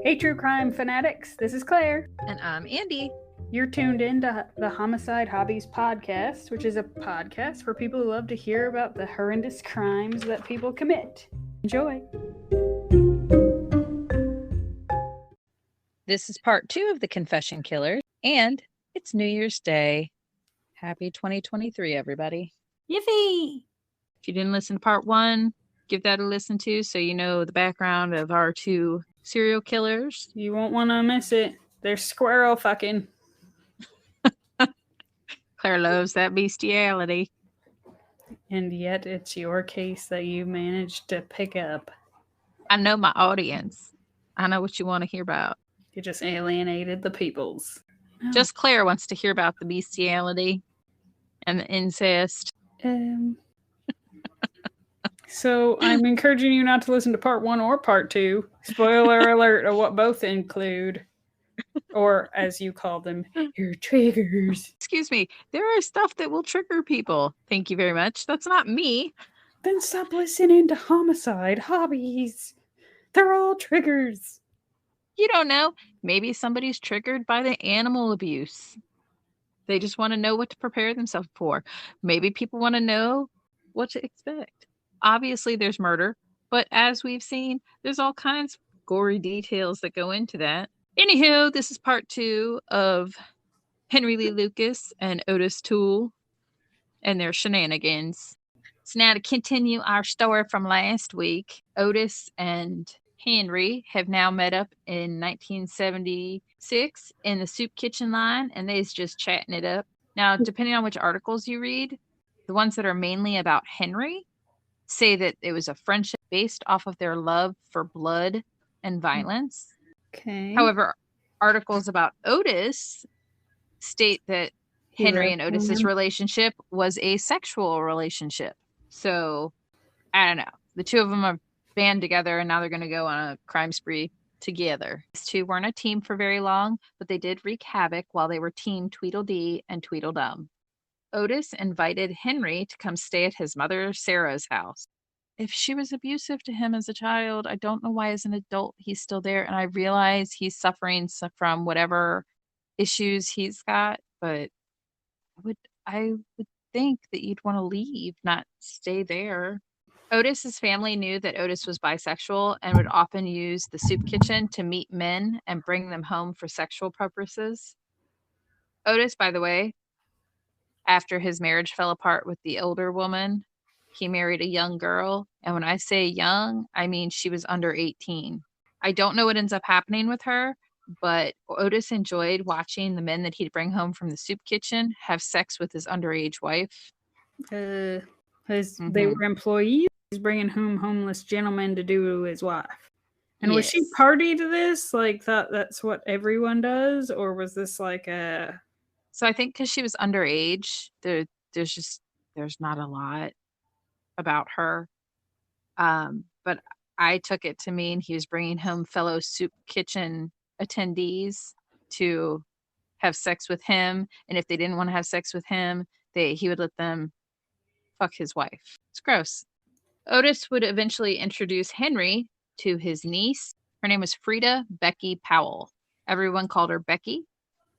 Hey, true crime fanatics, this is Claire. And I'm Andy. You're tuned in to the Homicide Hobbies podcast, which is a podcast for people who love to hear about the horrendous crimes that people commit. Enjoy. This is part 2 of the Confession Killers, and it's New Year's Day. Happy 2023, everybody. Yiffee! If you didn't listen to part 1, give that a listen to so you know the background of our 2 serial killers. You won't want to miss it. They're squirrel fucking. Claire loves that bestiality. And yet it's your case that you managed to pick up. I know my audience. I know what you want to hear about. You just alienated the peoples. Oh. Just Claire wants to hear about the bestiality and the incest. So I'm encouraging you not to listen to part 1 or part 2. Spoiler alert of what both include. Or, as you call them, your triggers. Excuse me, there is stuff that will trigger people. Thank you very much. That's not me. Then stop listening to Homicide Hobbies. They're all triggers. You don't know. Maybe somebody's triggered by the animal abuse. They just want to know what to prepare themselves for. Maybe people want to know what to expect. Obviously, there's murder, but as we've seen, there's all kinds of gory details that go into that. Anywho, this is part 2 of Henry Lee Lucas and Ottis Toole and their shenanigans. So now to continue our story from last week, Ottis and Henry have now met up in 1976 in the soup kitchen line, and they's just chatting it up. Now, depending on which articles you read, the ones that are mainly about Henry say that it was a friendship based off of their love for blood and violence. Okay. However, articles about Ottis state that Henry and Ottis's relationship was a sexual relationship. So, I don't know. The two of them are band together, and now they're going to go on a crime spree together. These two weren't a team for very long, but they did wreak havoc while they were team Tweedledee and Tweedledum. Ottis invited Henry to come stay at his mother Sarah's house. If she was abusive to him as a child, I don't know why as an adult he's still there, and I realize he's suffering from whatever issues he's got, but I would think that you'd want to leave, not stay there. Ottis's family knew that Ottis was bisexual and would often use the soup kitchen to meet men and bring them home for sexual purposes. Ottis, by the way, after his marriage fell apart with the older woman, he married a young girl. And when I say young, I mean she was under 18. I don't know what ends up happening with her, but Ottis enjoyed watching the men that he'd bring home from the soup kitchen have sex with his underage wife. They were employees. He's bringing home homeless gentlemen to do his wife. And was she party to this? Like, that's what everyone does? Or was this like a... So I think because she was underage, there's not a lot about her. But I took it to mean he was bringing home fellow soup kitchen attendees to have sex with him. And if they didn't want to have sex with him, he would let them fuck his wife. It's gross. Ottis would eventually introduce Henry to his niece. Her name was Frida Becky Powell. Everyone called her Becky.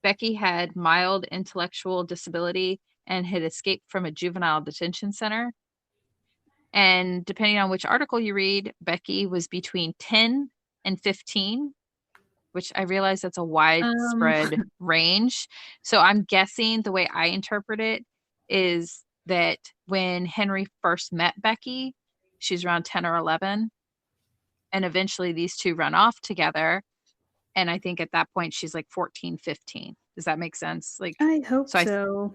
Becky had mild intellectual disability and had escaped from a juvenile detention center. And depending on which article you read, Becky was between 10 and 15, which I realize that's a widespread range. So I'm guessing the way I interpret it is that when Henry first met Becky, she's around 10 or 11. And eventually these two run off together. And I think at that point she's like 14, 15. Does that make sense? Like, I hope so.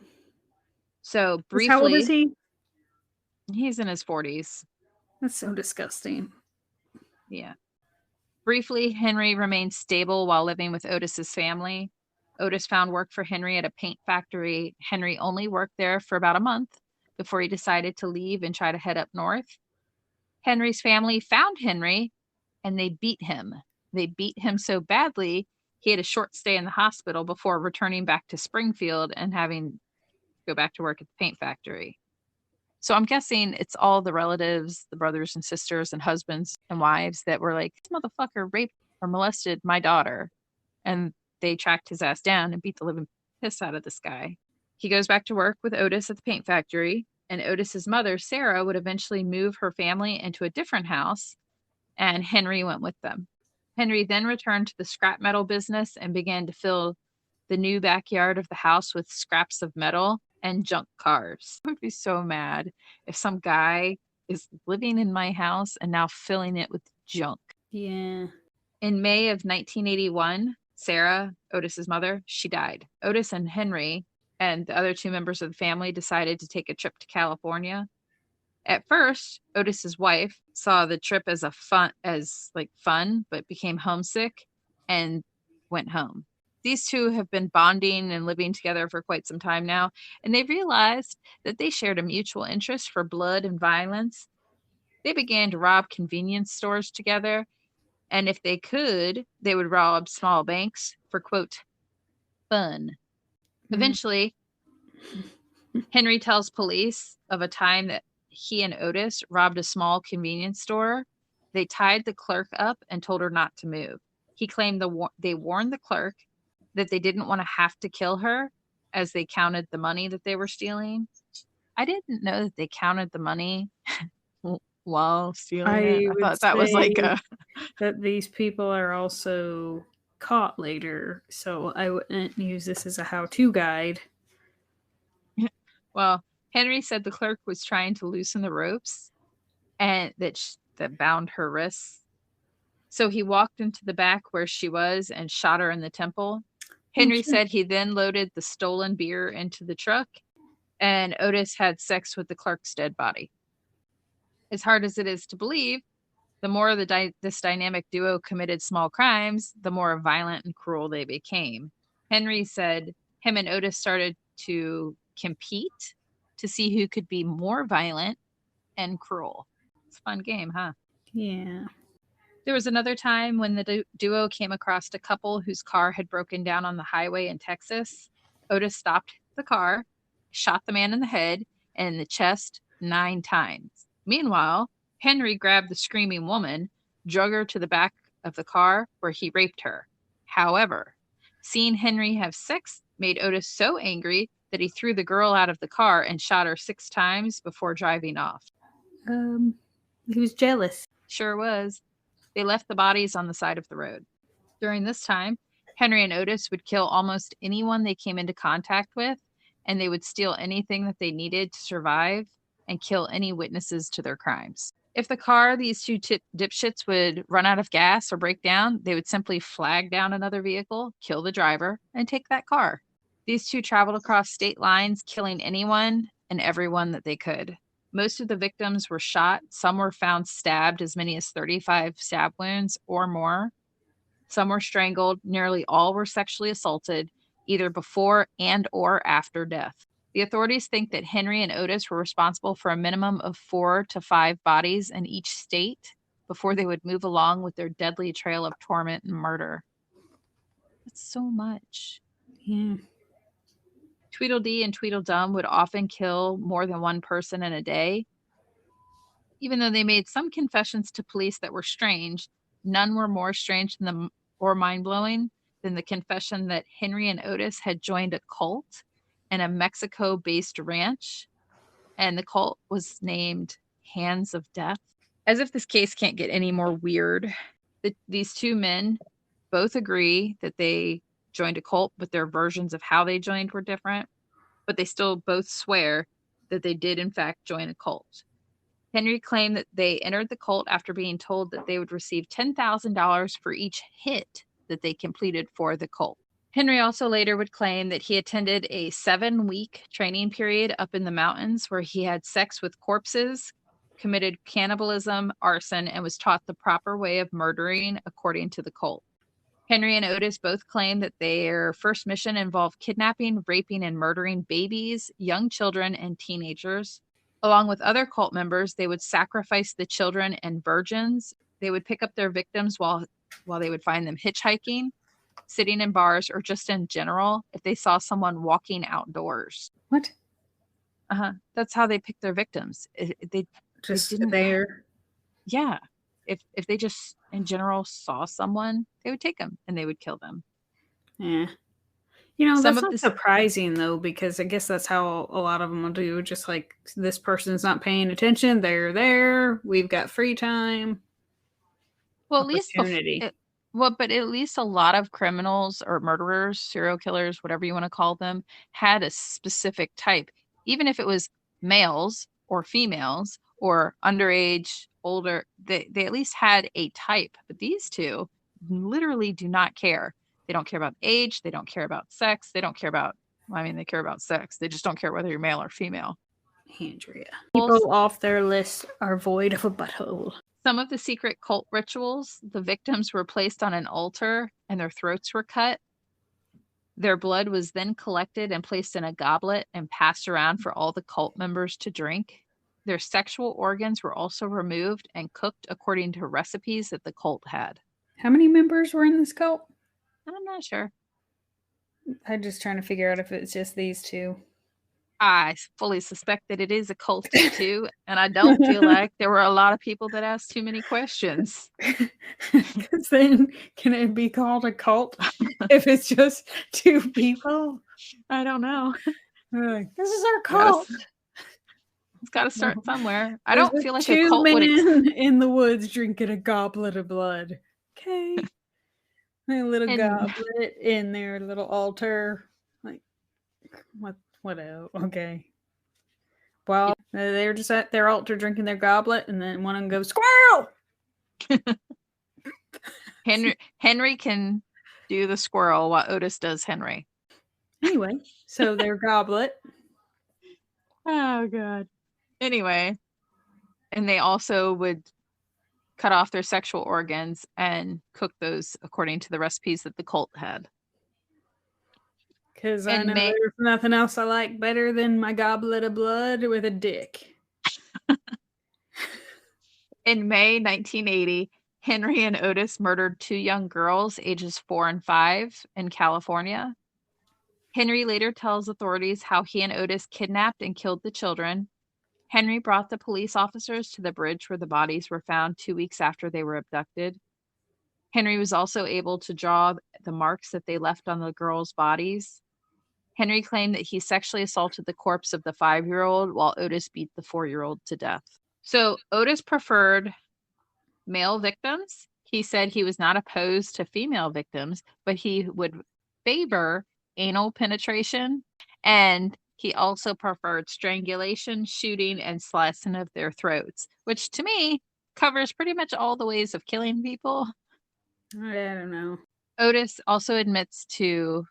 So briefly, how old is he? He's in his 40s. That's so disgusting. Yeah. Briefly, Henry remained stable while living with Ottis's family. Ottis found work for Henry at a paint factory. Henry only worked there for about a month before he decided to leave and try to head up north. Henry's family found Henry, and they beat him. They beat him so badly, he had a short stay in the hospital before returning back to Springfield and having to go back to work at the paint factory. So I'm guessing it's all the relatives, the brothers and sisters and husbands and wives that were like, this motherfucker raped or molested my daughter. And they tracked his ass down and beat the living piss out of this guy. He goes back to work with Otis at the paint factory, and Otis's mother, Sarah, would eventually move her family into a different house, and Henry went with them. Henry then returned to the scrap metal business and began to fill the new backyard of the house with scraps of metal and junk cars. I would be so mad if some guy is living in my house and now filling it with junk. Yeah. In May of 1981, Sarah, Otis's mother, she died. Otis and Henry and the other two members of the family decided to take a trip to California. At first, Otis's wife saw the trip as fun, but became homesick and went home. These two have been bonding and living together for quite some time now, and they realized that they shared a mutual interest for blood and violence. They began to rob convenience stores together, and if they could, they would rob small banks for, quote, fun. Eventually, Henry tells police of a time that he and Otis robbed a small convenience store. They tied the clerk up and told her not to move. He claimed they warned the clerk that they didn't want to have to kill her as they counted the money that they were stealing. I didn't know that they counted the money while stealing it. I thought that was like that these people are also caught later, so I wouldn't use this as a how-to guide. Well, Henry said the clerk was trying to loosen the ropes and that bound her wrists. So he walked into the back where she was and shot her in the temple. Henry said he then loaded the stolen beer into the truck, and Otis had sex with the clerk's dead body. As hard as it is to believe, the more this dynamic duo committed small crimes, the more violent and cruel they became. Henry said him and Otis started to compete to see who could be more violent and cruel. It's a fun game, huh? Yeah. There was another time when the duo came across a couple whose car had broken down on the highway in Texas. Otis stopped the car, shot the man in the head and in the chest 9 times. Meanwhile, Henry grabbed the screaming woman, drug her to the back of the car where he raped her. However, seeing Henry have sex made Otis so angry that he threw the girl out of the car and shot her 6 times before driving off. He was jealous. Sure was. They left the bodies on the side of the road. During this time, Henry and Otis would kill almost anyone they came into contact with, and they would steal anything that they needed to survive and kill any witnesses to their crimes. If the car these two dipshits would run out of gas or break down, they would simply flag down another vehicle, kill the driver, and take that car. These two traveled across state lines, killing anyone and everyone that they could. Most of the victims were shot. Some were found stabbed, as many as 35 stab wounds or more. Some were strangled. Nearly all were sexually assaulted, either before and or after death. The authorities think that Henry and Otis were responsible for a minimum of 4 to 5 bodies in each state before they would move along with their deadly trail of torment and murder. That's so much. Yeah. Tweedledee and Tweedledum would often kill more than one person in a day. Even though they made some confessions to police that were strange, none were more strange or mind-blowing than the confession that Henry and Otis had joined a cult in a Mexico-based ranch, and the cult was named Hands of Death. As if this case can't get any more weird, these two men both agree that they joined a cult, but their versions of how they joined were different. But they still both swear that they did, in fact, join a cult. Henry claimed that they entered the cult after being told that they would receive $10,000 for each hit that they completed for the cult. Henry also later would claim that he attended a 7-week training period up in the mountains where he had sex with corpses, committed cannibalism, arson, and was taught the proper way of murdering according to the cult. Henry and Otis both claim that their first mission involved kidnapping, raping, and murdering babies, young children, and teenagers. Along with other cult members, they would sacrifice the children and virgins. They would pick up their victims while they would find them hitchhiking, sitting in bars, or just in general if they saw someone walking outdoors. What? That's how they picked their victims. They just didn't there. Yeah. If they just in general saw someone, they would take them and they would kill them. Yeah. That's not surprising, though, because I guess that's how a lot of them will do. Just like, this person's not paying attention. They're there. We've got free time. Well, at least but at least a lot of criminals or murderers, serial killers, whatever you want to call them, had a specific type. Even if it was males or females or underage, older, they at least had a type. But these two literally do not care. They don't care about age. They don't care about sex. They don't care about, they care about sex. They just don't care whether you're male or female. Andrea. People off their list are void of a butthole. Some of the secret cult rituals, the victims were placed on an altar and their throats were cut. Their blood was then collected and placed in a goblet and passed around for all the cult members to drink. Their sexual organs were also removed and cooked according to recipes that the cult had. How many members were in this cult? I'm not sure. I'm just trying to figure out if it's just these two. I fully suspect that it is a cult too, and I don't feel like there were a lot of people that asked too many questions. Because then, can it be called a cult if it's just two people? I don't know. Like, this is our cult. It's got to start somewhere. I don't feel like a cult would in the woods drinking a goblet of blood. Okay, a little goblet in their little altar. Like, what else? Okay. Well, they're just at their altar drinking their goblet, and then one of them goes, "Squirrel!" Henry can do the squirrel while Otis does Henry. Anyway, so their goblet. Oh, God. Anyway, and they also would cut off their sexual organs and cook those according to the recipes that the cult had. Because I know there's nothing else I like better than my goblet of blood with a dick. In May 1980, Henry and Otis murdered 2 young girls, ages 4 and 5, in California. Henry later tells authorities how he and Otis kidnapped and killed the children. Henry brought the police officers to the bridge where the bodies were found 2 weeks after they were abducted. Henry was also able to draw the marks that they left on the girls' bodies. Henry claimed that he sexually assaulted the corpse of the 5-year-old while Otis beat the 4-year-old to death. So Otis preferred male victims. He said he was not opposed to female victims, but he would favor anal penetration, and he also preferred strangulation, shooting, and slicing of their throats, which to me covers pretty much all the ways of killing people. I don't know. Otis also admits to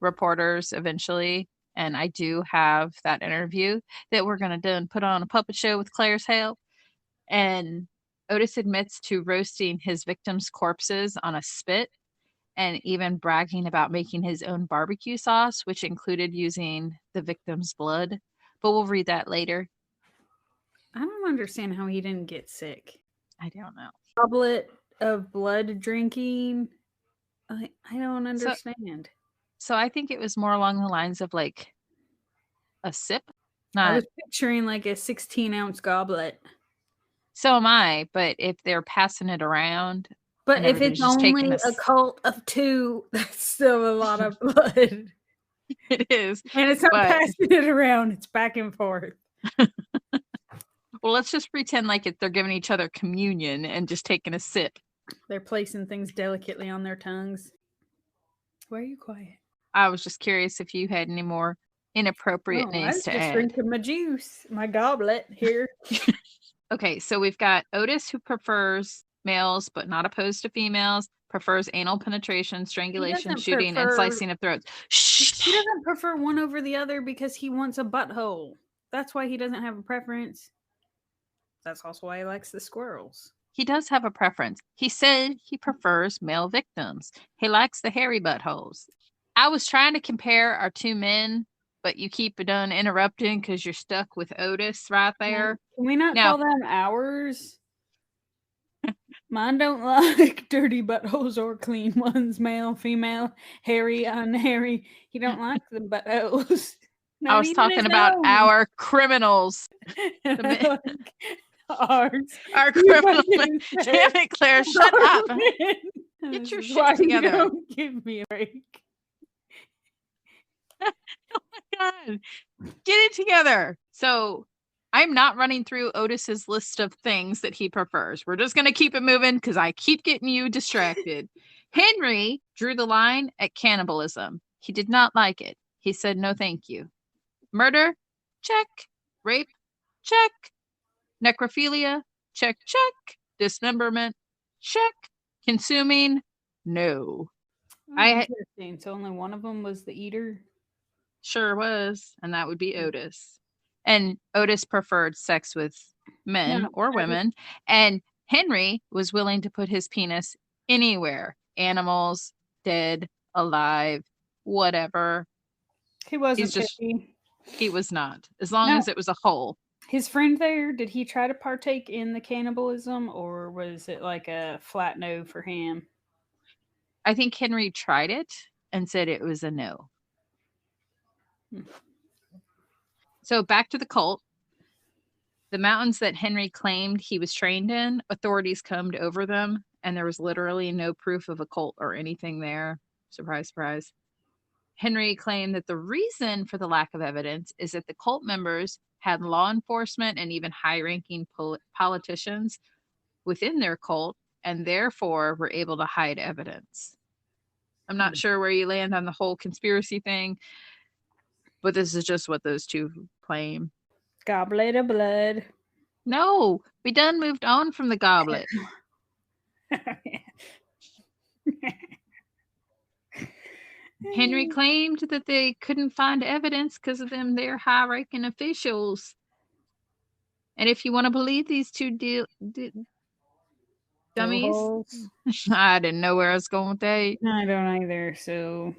reporters eventually, and I do have that interview that we're going to do and put on a puppet show with Claire's help. And Otis admits to roasting his victims' corpses on a spit and even bragging about making his own barbecue sauce, which included using the victim's blood. But we'll read that later. I don't understand how he didn't get sick. I don't know. Goblet of blood drinking. I don't understand. So I think it was more along the lines of like a sip. I was picturing like a 16-ounce goblet. So am I, but if they're passing it around. But if it's only a cult of 2, that's still a lot of blood. It is. And it's not passing it around, it's back and forth. Well, let's just pretend like they're giving each other communion and just taking a sip. They're placing things delicately on their tongues. Why are you quiet? I was just curious if you had any more inappropriate names to add. I was just drinking my juice, my goblet here. Okay, so we've got Otis, who prefers males but not opposed to females, prefers anal penetration, strangulation, shooting, and slicing of throats. He doesn't prefer one over the other because he wants a butthole. That's why he doesn't have a preference. That's also why he likes the squirrels. He does have a preference. He said he prefers male victims. He likes the hairy buttholes. I was trying to compare our 2 men, but you keep done interrupting because you're stuck with Otis right there. Can we not call them ours? Mine don't like dirty buttholes or clean ones, male, female, hairy, unhairy. He don't like the buttholes. I was talking about our criminals. ours. Our criminal men. Damn it, Claire, shut up. Get your shit together. Don't give me a break. Oh my God. Get it together. So I'm not running through Otis's list of things that he prefers. We're just going to keep it moving because I keep getting you distracted. Henry drew the line at cannibalism. He did not like it. He said, no, thank you. Murder? Check. Rape? Check. Necrophilia? Check, check. Dismemberment? Check. Consuming? No. Interesting. So only one of them was the eater? Sure was. And that would be Otis. And Otis preferred sex with men or women. And Henry was willing to put his penis anywhere. Animals, dead, alive, whatever. He wasn't picky. He was not. As long as it was a hole. His friend there, did he try to partake in the cannibalism, or was it like a flat no for him? I think Henry tried it and said it was a no. So back to the cult. The mountains that Henry claimed he was trained in, authorities combed over them, and there was literally no proof of a cult or anything there. Surprise, surprise. Henry claimed that the reason for the lack of evidence is that the cult members had law enforcement and even high-ranking politicians within their cult, and therefore were able to hide evidence. I'm not sure where you land on the whole conspiracy thing, but this is just what those two claim. Goblet of blood. No, we done moved on from the goblet. Henry claimed that they couldn't find evidence because of them, their high-ranking officials. And if you want to believe these two dummies, I didn't know where I was going with that. I don't either. So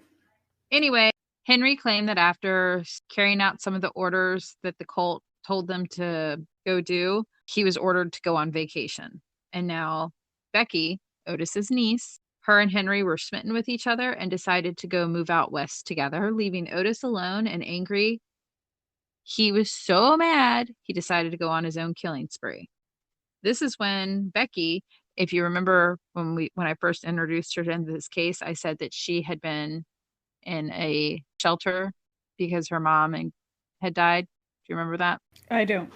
anyway, Henry claimed that after carrying out some of the orders that the cult told them to go do, he was ordered to go on vacation. And now Becky, Otis's niece, her and Henry were smitten with each other and decided to go move out west together, leaving Otis alone and angry. He was so mad, he decided to go on his own killing spree. This is when Becky, if you remember when I first introduced her into this case, I said that she had been in a shelter because her mom had died. Do you remember that? I don't.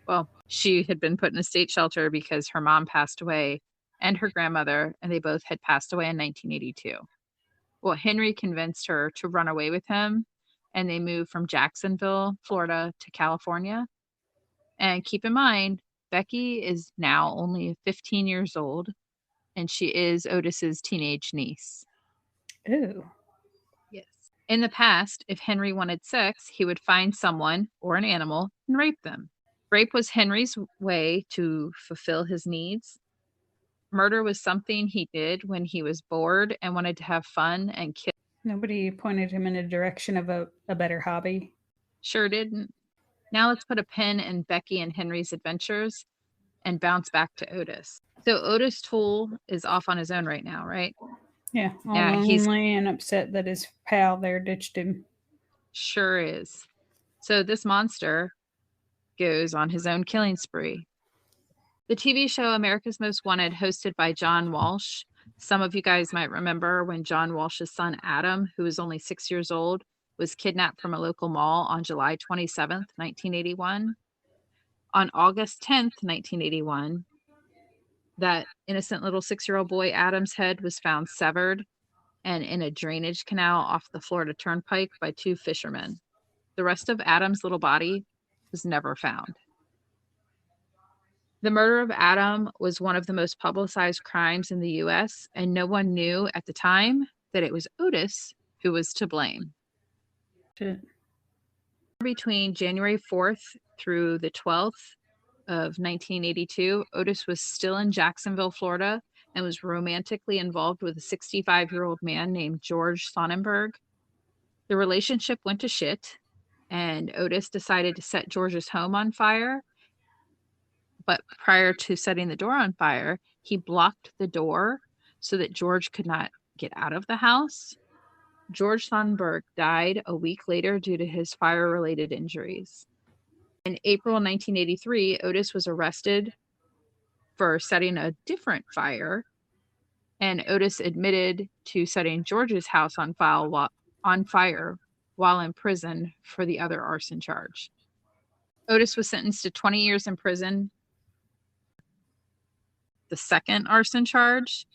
Well, she had been put in a state shelter because her mom passed away and her grandmother, and they both had passed away in 1982. Well, Henry convinced her to run away with him, and they moved from Jacksonville, Florida to California. And keep in mind, Becky is now only 15 years old, and she is Otis's teenage niece. Ew. Yes. In the past, if Henry wanted sex, he would find someone or an animal and rape them. Rape was Henry's way to fulfill his needs. Murder was something he did when he was bored and wanted to have fun and kill. Nobody pointed him in a direction of a better hobby. Sure didn't. Now let's put a pin in Becky and Henry's adventures and bounce back to Otis. So Otis Toole is off on his own right now, right? Yeah, he's lonely and upset that his pal there ditched him. Sure is. So this monster goes on his own killing spree. The TV show America's Most Wanted, hosted by John Walsh. Some of you guys might remember when John Walsh's son Adam, who was only 6 years old, was kidnapped from a local mall on July 27th, 1981. On August 10th, 1981, that innocent little 6-year-old boy Adam's head was found severed and in a drainage canal off the Florida Turnpike by 2 fishermen. The rest of Adam's little body was never found. The murder of Adam was one of the most publicized crimes in the U.S., and no one knew at the time that it was Otis who was to blame. Between January 4th through the 12th of 1982, Otis was still in Jacksonville, Florida, and was romantically involved with a 65-year-old man named George Sonnenberg. The relationship went to shit, and Otis decided to set George's home on fire. But prior to setting the door on fire, he blocked the door so that George could not get out of the house. George Sonnenberg died a week later due to his fire-related injuries. In April 1983, Ottis was arrested for setting a different fire, and Ottis admitted to setting George's house on fire while in prison for the other arson charge. Ottis was sentenced to 20 years in prison, the second arson charge,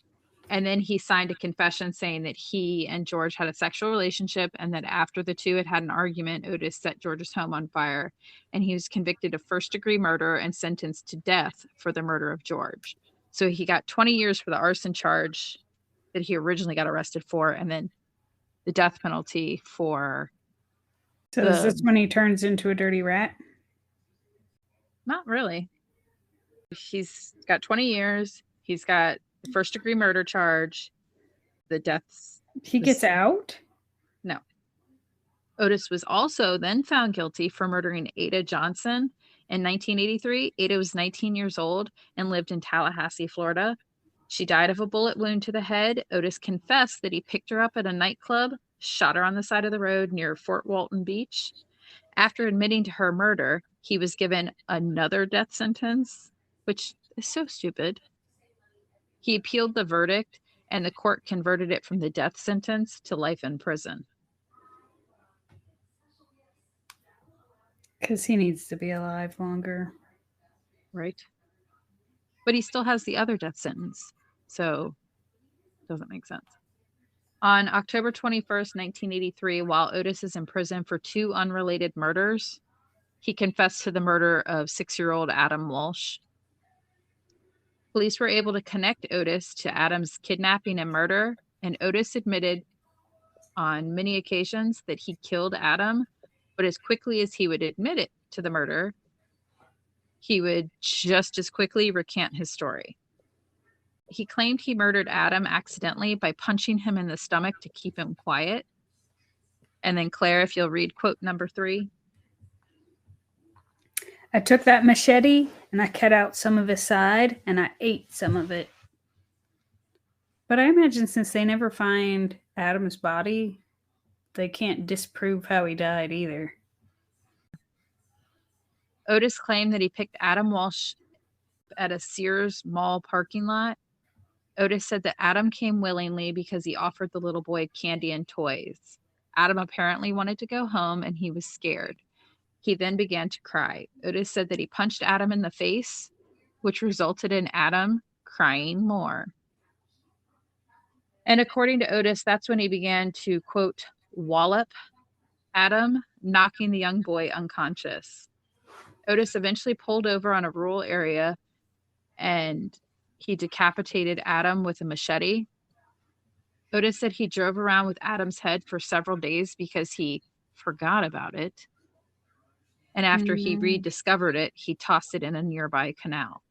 and then he signed a confession saying that he and George had a sexual relationship, and that after the two had an argument, Ottis set George's home on fire, and he was convicted of first-degree murder and sentenced to death for the murder of George. So he got 20 years for the arson charge that he originally got arrested for, and then the death penalty for... So is this when he turns into a dirty rat? Not really. He's got 20 years. He's got the first-degree murder charge, the deaths. He gets out? No. Ottis was also then found guilty for murdering Ada Johnson in 1983. Ada was 19 years old and lived in Tallahassee, Florida. She died of a bullet wound to the head. Ottis confessed that he picked her up at a nightclub, shot her on the side of the road near Fort Walton Beach. After admitting to her murder, he was given another death sentence, which is so stupid. He appealed the verdict, and the court converted it from the death sentence to life in prison. Because he needs to be alive longer. Right. But he still has the other death sentence, so it doesn't make sense. On October 21st, 1983, while Ottis is in prison for 2 unrelated murders, he confessed to the murder of 6-year-old Adam Walsh. Police were able to connect Ottis to Adam's kidnapping and murder, and Ottis admitted on many occasions that he killed Adam, but as quickly as he would admit it to the murder, he would just as quickly recant his story. He claimed he murdered Adam accidentally by punching him in the stomach to keep him quiet. And then, Claire, if you'll read quote number 3. I took that machete and I cut out some of his side and I ate some of it. But I imagine since they never find Adam's body, they can't disprove how he died either. Ottis claimed that he picked Adam Walsh at a Sears Mall parking lot. Ottis said that Adam came willingly because he offered the little boy candy and toys. Adam apparently wanted to go home and he was scared. He then began to cry. Ottis said that he punched Adam in the face, which resulted in Adam crying more. And according to Ottis, that's when he began to, quote, wallop Adam, knocking the young boy unconscious. Ottis eventually pulled over on a rural area and he decapitated Adam with a machete. Ottis said he drove around with Adam's head for several days because he forgot about it. And after he rediscovered it, he tossed it in a nearby canal.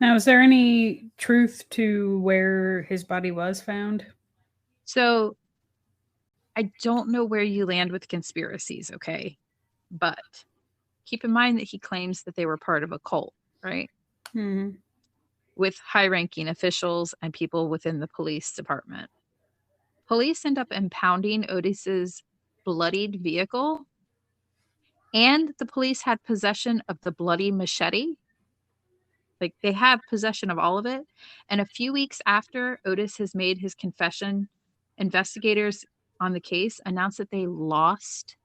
Now, is there any truth to where his body was found? So I don't know where you land with conspiracies, okay? But keep in mind that he claims that they were part of a cult, right? Mm-hmm. With high-ranking officials and people within the police department. Police end up impounding Ottis's bloodied vehicle, and the police had possession of the bloody machete. Like, they have possession of all of it. And a few weeks after Ottis has made his confession, investigators on the case announced that they lost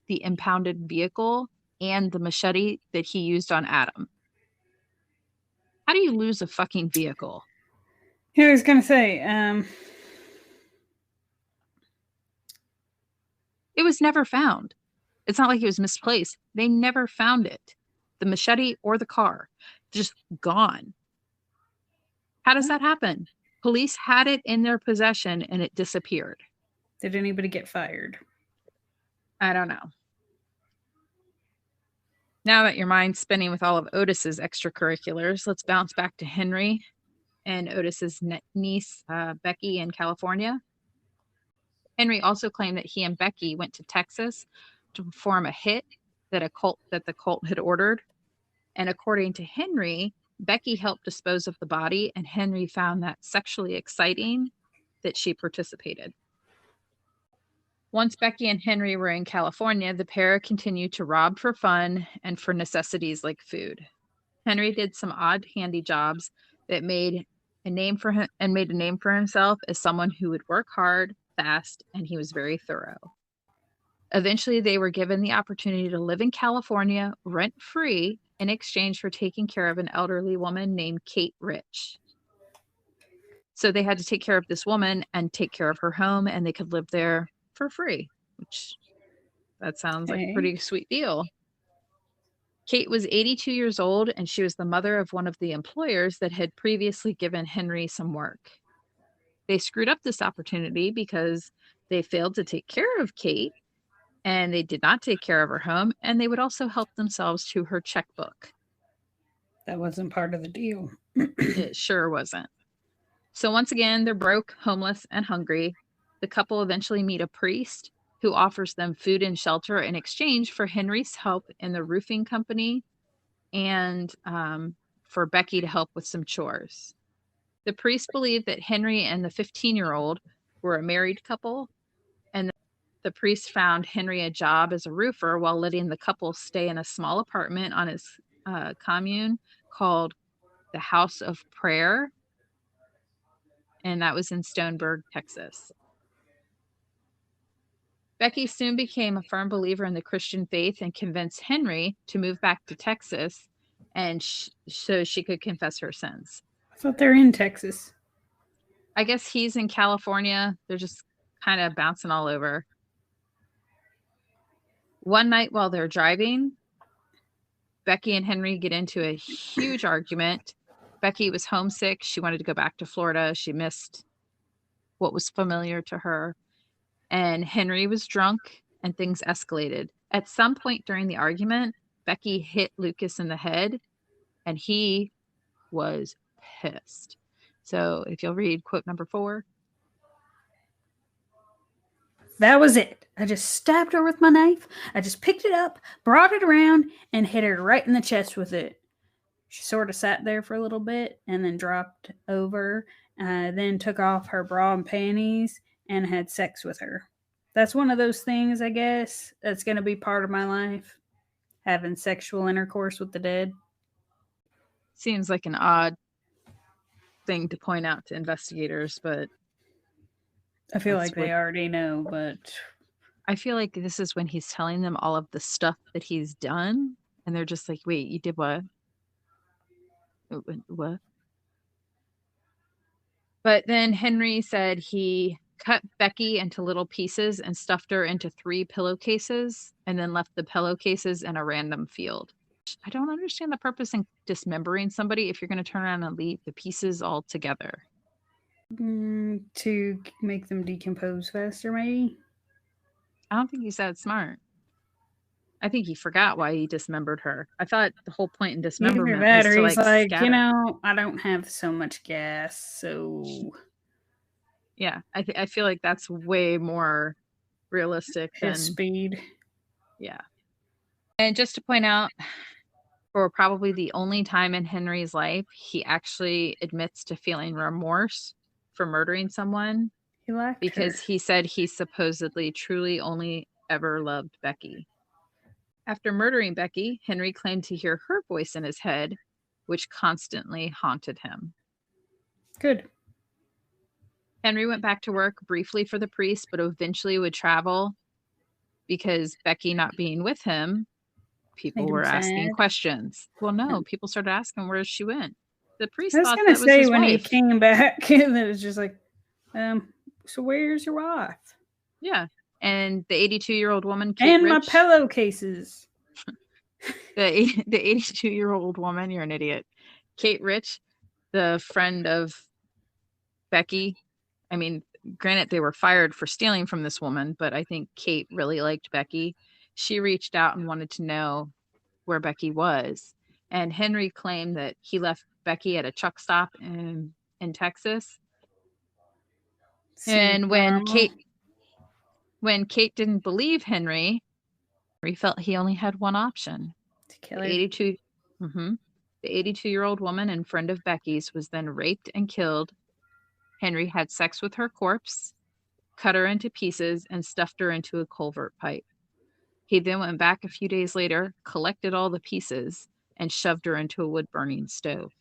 the impounded vehicle and the machete that he used on Adam. How do you lose a fucking vehicle? Yeah, I was going to say, it was never found. It's not like it was misplaced. They never found it. The machete or the car. Just gone. How does that happen? Police had it in their possession and it disappeared. Did anybody get fired? I don't know. Now that your mind's spinning with all of Ottis's extracurriculars, let's bounce back to Henry and Ottis's niece, Becky, in California. Henry also claimed that he and Becky went to Texas to perform a hit that the cult had ordered. And according to Henry, Becky helped dispose of the body, and Henry found that sexually exciting that she participated. Once Becky and Henry were in California, the pair continued to rob for fun and for necessities like food. Henry did some odd handy jobs that made a name for himself as someone who would work hard, fast, and he was very thorough. Eventually, they were given the opportunity to live in California rent-free in exchange for taking care of an elderly woman named Kate Rich. So they had to take care of this woman and take care of her home, and they could live there for free, which that sounds like a pretty sweet deal. Kate was 82 years old, and she was the mother of one of the employers that had previously given Henry some work. They screwed up this opportunity because they failed to take care of Kate, and they did not take care of her home, and they would also help themselves to her checkbook. That wasn't part of the deal. It sure wasn't. So once again, they're broke, homeless, and hungry. The couple eventually meet a priest who offers them food and shelter in exchange for Henry's help in the roofing company and for Becky to help with some chores. The priest believed that Henry and the 15-year-old were a married couple, and the priest found Henry a job as a roofer while letting the couple stay in a small apartment on his commune called the House of Prayer, and that was in Stoneburg, Texas. Becky soon became a firm believer in the Christian faith and convinced Henry to move back to Texas and so she could confess her sins. I thought they're in Texas. I guess he's in California. They're just kind of bouncing all over. One night while they're driving, Becky and Henry get into a huge argument. Becky was homesick. She wanted to go back to Florida. She missed what was familiar to her. And Henry was drunk and things escalated. At some point during the argument, Becky hit Lucas in the head and he was pissed. So if you'll read quote number 4. That was it. I just stabbed her with my knife. I just picked it up, brought it around, and hit her right in the chest with it. She sort of sat there for a little bit and then dropped over, then took off her bra and panties and had sex with her. That's one of those things, I guess, that's going to be part of my life, having sexual intercourse with the dead. Seems like an odd thing to point out to investigators, but I feel like they already know, but I feel like this is when he's telling them all of the stuff that he's done, and they're just like, wait, you did what? What? But then Henry said he cut Becky into little pieces and stuffed her into 3 pillowcases and then left the pillowcases in a random field. I don't understand the purpose in dismembering somebody if you're going to turn around and leave the pieces all together. To make them decompose faster, maybe? I don't think he's that smart. I think he forgot why he dismembered her. I thought the whole point in dismemberment was to he's like scatter. You know, I don't have so much gas, so... Yeah, I feel like that's way more realistic than... speed. Yeah. And just to point out, for probably the only time in Henry's life, he actually admits to feeling remorse for murdering someone. He liked because her. He said he supposedly truly only ever loved Becky. After murdering Becky, Henry claimed to hear her voice in his head, which constantly haunted him. Good. Henry went back to work briefly for the priest, but eventually would travel because Becky not being with him, people were asking questions. Well, no, people started asking where she went. The priest thought that was his wife. I was going to say when he came back, and it was just like, so where's your wife? Yeah. And the 82-year-old woman, Kate and Rich, my pillowcases. the 82-year-old woman, you're an idiot. Kate Rich, the friend of Becky. I mean, granted, they were fired for stealing from this woman, but I think Kate really liked Becky. She reached out and wanted to know where Becky was. And Henry claimed that he left Becky at a truck stop in Texas. And when Kate didn't believe Henry felt he only had one option. To kill her. The 82-year-old woman and friend of Becky's was then raped and killed. Henry had sex with her corpse, cut her into pieces, and stuffed her into a culvert pipe. He then went back a few days later, collected all the pieces, and shoved her into a wood-burning stove.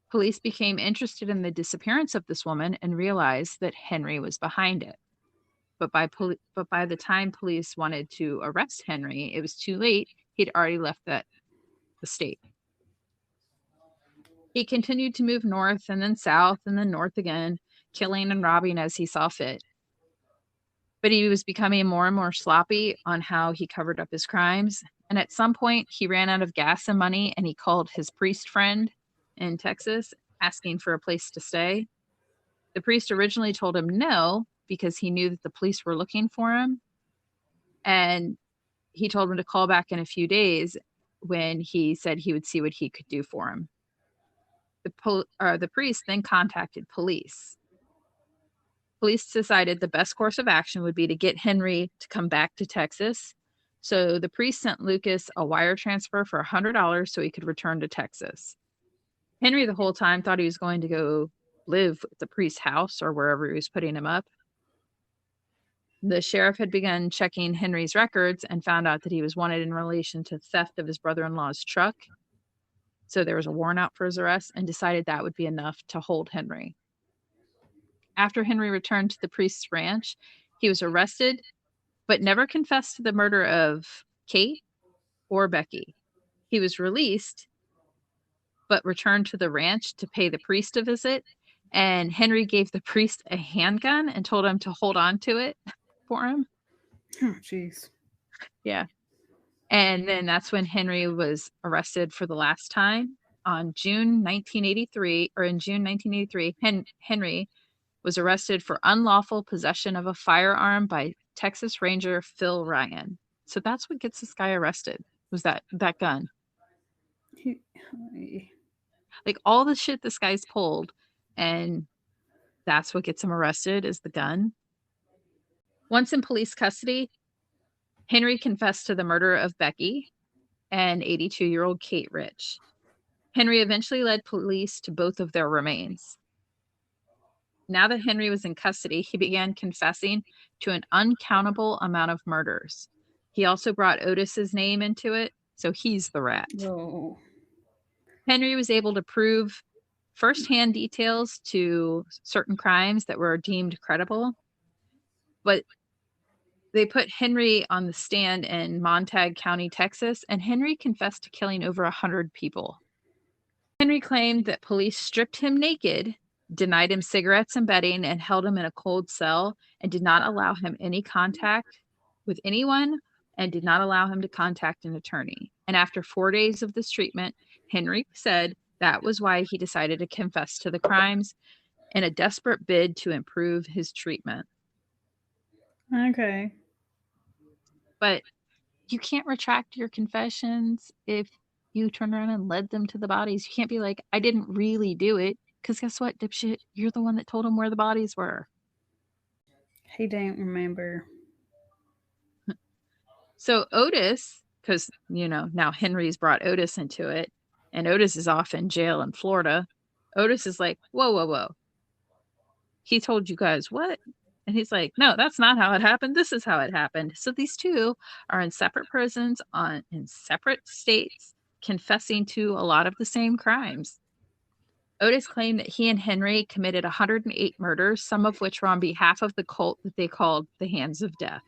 Police became interested in the disappearance of this woman and realized that Henry was behind it. But by the time police wanted to arrest Henry, it was too late. He'd already left the state. He continued to move north and then south and then north again, killing and robbing as he saw fit. But he was becoming more and more sloppy on how he covered up his crimes. And at some point, he ran out of gas and money, and he called his priest friend in Texas asking for a place to stay. The priest originally told him no, because he knew that the police were looking for him. And he told him to call back in a few days, when he said he would see what he could do for him. The priest then contacted police. Police decided the best course of action would be to get Henry to come back to Texas. So the priest sent Lucas a wire transfer for $100 so he could return to Texas. Henry the whole time thought he was going to go live at the priest's house or wherever he was putting him up. The sheriff had begun checking Henry's records and found out that he was wanted in relation to theft of his brother-in-law's truck. So there was a warrant out for his arrest, and decided that would be enough to hold Henry. After Henry returned to the priest's ranch, he was arrested, but never confessed to the murder of Kate or Becky. He was released, but returned to the ranch to pay the priest a visit. And Henry gave the priest a handgun and told him to hold on to it for him. Oh, jeez. Yeah. And then that's when Henry was arrested for the last time on June 1983, or in June 1983, Henry was arrested for unlawful possession of a firearm by Texas Ranger Phil Ryan. So that's what gets this guy arrested, was that gun. Like, all the shit this guy's pulled, and that's what gets him arrested, is the gun. Once in police custody, Henry confessed to the murder of Becky and 82-year-old Kate Rich. Henry eventually led police to both of their remains. Now that Henry was in custody, he began confessing to an uncountable amount of murders. He also brought Ottis's name into it, so he's the rat. Oh. Henry was able to prove firsthand details to certain crimes that were deemed credible, but they put Henry on the stand in Montague County, Texas, and Henry confessed to killing over 100 people. Henry claimed that police stripped him naked, denied him cigarettes and bedding, and held him in a cold cell, and did not allow him any contact with anyone, and did not allow him to contact an attorney. And after 4 days of this treatment, Henry said that was why he decided to confess to the crimes, in a desperate bid to improve his treatment. Okay. But you can't retract your confessions if you turn around and led them to the bodies. You can't be like, I didn't really do it. Because guess what, dipshit? You're the one that told him where the bodies were. He didn't remember. So Ottis, because, now Henry's brought Ottis into it, and Ottis is off in jail in Florida. Ottis is like, whoa. He told you guys what? And he's like, no, that's not how it happened. This is how it happened. So these two are in separate prisons in separate states, confessing to a lot of the same crimes. Ottis claimed that he and Henry committed 108 murders, some of which were on behalf of the cult that they called the Hands of Death.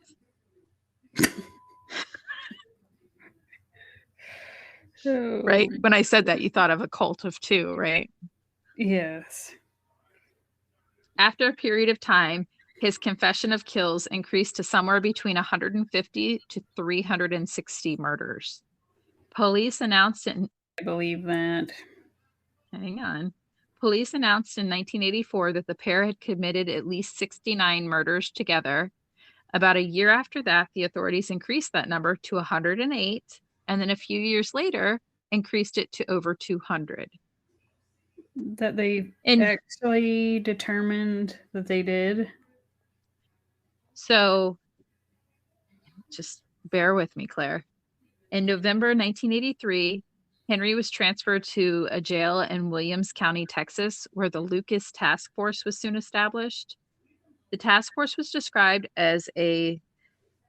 Right? When I said that, you thought of a cult of two, right? Yes. After a period of time, his confession of kills increased to somewhere between 150 to 360 murders. Police announced in... I believe that. Hang on. Police announced in 1984 that the pair had committed at least 69 murders together. About a year after that, the authorities increased that number to 108, and then a few years later, increased it to over 200. That they actually determined that they did? So, just bear with me, Claire. In November 1983, Henry was transferred to a jail in Williams County, Texas, where the Lucas Task Force was soon established. The task force was described as a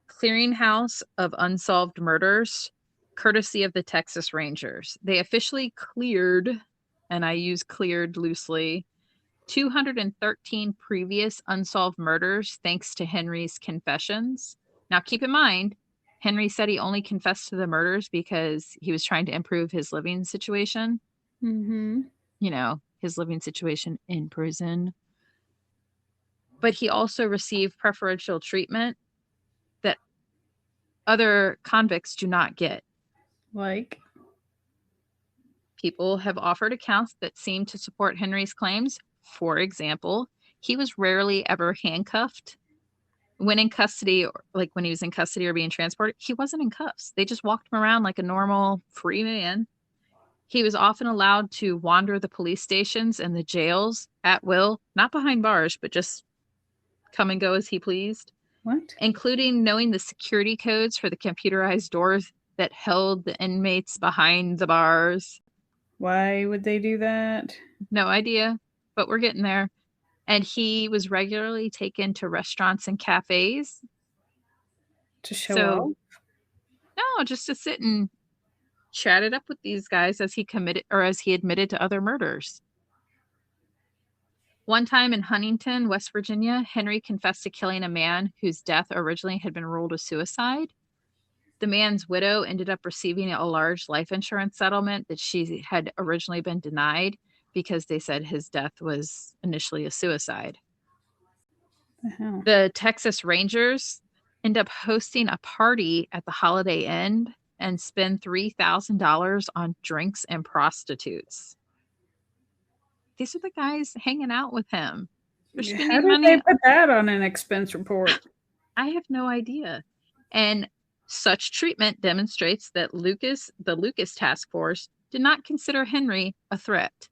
clearinghouse of unsolved murders, courtesy of the Texas Rangers. They officially cleared, and I use cleared loosely, 213 previous unsolved murders thanks to Henry's confessions. Now, keep in mind, Henry said he only confessed to the murders because he was trying to improve his living situation. Mm-hmm. You know, his living situation in prison. But he also received preferential treatment that other convicts do not get. Like? People have offered accounts that seem to support Henry's claims. For example, he was rarely ever handcuffed. When in custody, or like when he was in custody or being transported, he wasn't in cuffs. They just walked him around like a normal free man. He was often allowed to wander the police stations and the jails at will, not behind bars, but just come and go as he pleased. What? Including knowing the security codes for the computerized doors that held the inmates behind the bars. Why would they do that? No idea, but we're getting there. And he was regularly taken to restaurants and cafes. To show off? No, just to sit and chat it up with these guys as he admitted to other murders. One time in Huntington, West Virginia, Henry confessed to killing a man whose death originally had been ruled a suicide. The man's widow ended up receiving a large life insurance settlement that she had originally been denied because they said his death was initially a suicide. The Texas Rangers end up hosting a party at the Holiday Inn and spend $3,000 on drinks and prostitutes. These are the guys hanging out with him. They're spending money. How did they put that on an expense report? I have no idea. And such treatment demonstrates that the Lucas task force did not consider Henry a threat.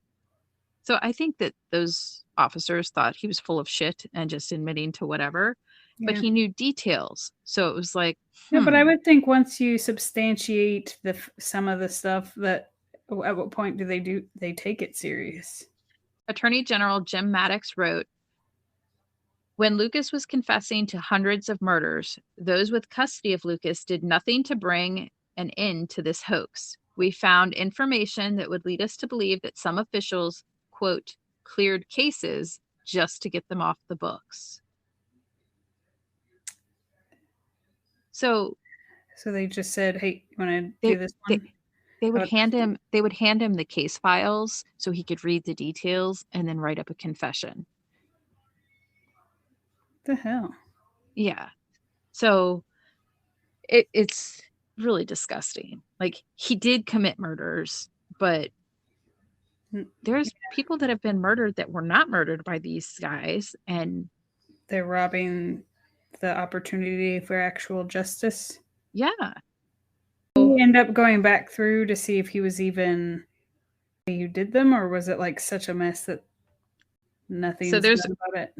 So I think that those officers thought he was full of shit and just admitting to whatever, but he knew details. So it was like, Yeah, but I would think once you substantiate some of the stuff, that at what point do they take it serious? Attorney General Jim Maddox wrote, when Lucas was confessing to hundreds of murders, those with custody of Lucas did nothing to bring an end to this hoax. We found information that would lead us to believe that some officials, quote, cleared cases just to get them off the books. So they just said, hey, you want to do this one? They would hand him the case files so he could read the details and then write up a confession. The hell? Yeah. So it's really disgusting. Like, he did commit murders, but there's people that have been murdered that were not murdered by these guys, and they're robbing the opportunity for actual justice. Yeah. Did he end up going back through to see if he was even who did them, or was it like such a mess that nothing's done about it?